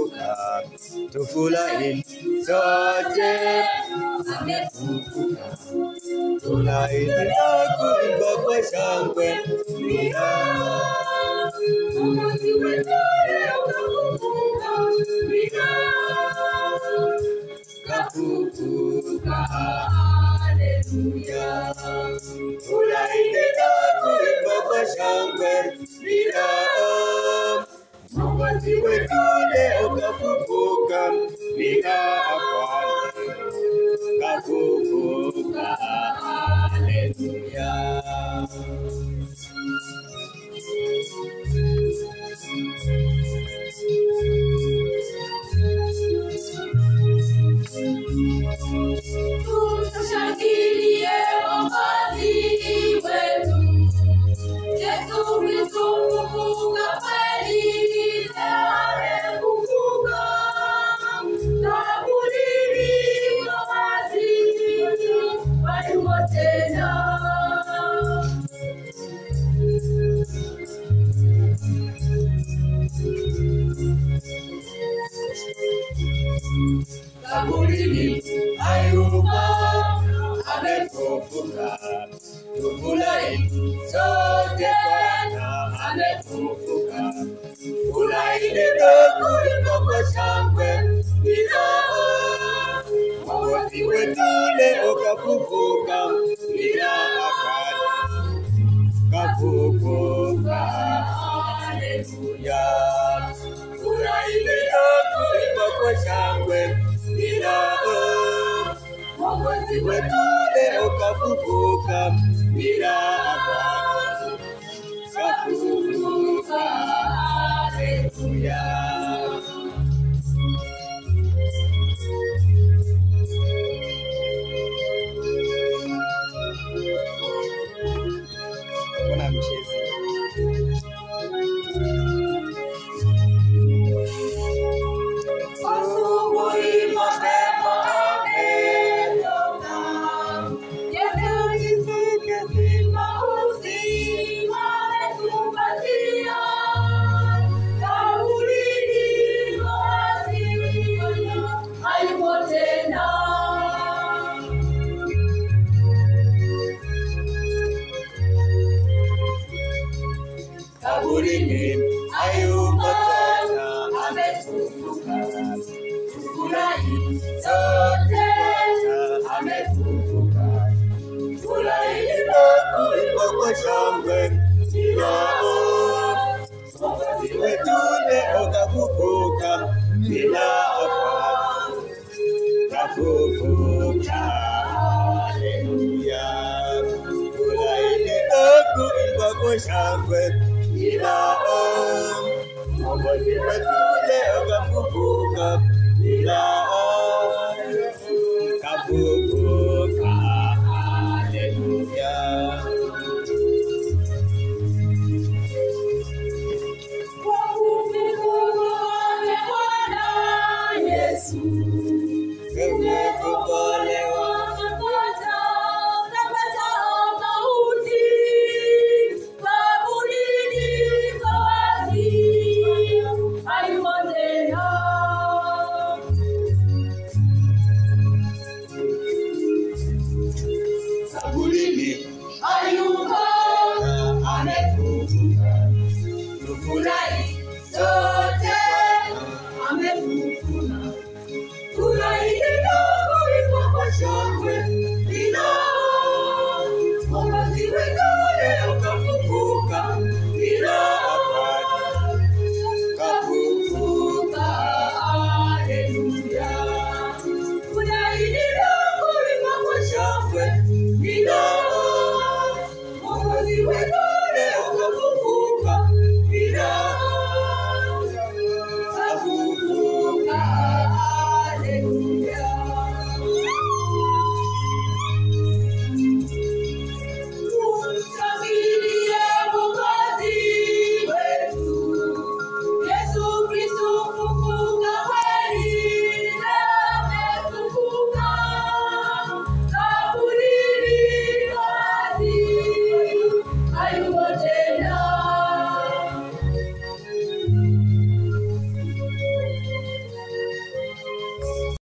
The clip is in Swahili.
kafufuka, tufurahi sote. Amefufuka, tufurahi na kuimba kwa shangwe. Mwokozi wetu leo kafufuka, kafufuka, haleluya. Tufurahi na kuimba kwa shangwe. Mwokozi wetu leo kafufuka, kafufuka, haleluya. Tushangilie Mwokozi wetu, Yesu Kristo kufufuka kweli, amefufuka. Kaburini liko wazi, hayumo tena. Kaburini hayumo, amefufuka. Tufurahi sote, Bwana amefufuka. Furahi na kuimba kwa shangwe. Mwokozi wetu leo kafufuka, kafufuka, haleluya. Furahi na kuimba kwa shangwe. Mwokozi wetu leo kafufuka, kafufuka, haleluya. Kuna mchezi asubuhi mapema ametoka, Yesu jisika uzima ametupatia. Kaburini liko wazi, hayumo tena. Kaburini hayumo tena, amefufuka. Tufurahi sote, amefufuka. Furahi na kuimba kwa shangwe. Mwokozi wetu leo kafufuka, kafufuka, haleluya. Furahi na kuimba kwa shangwe. Mwokozi wetu leo kafufuka,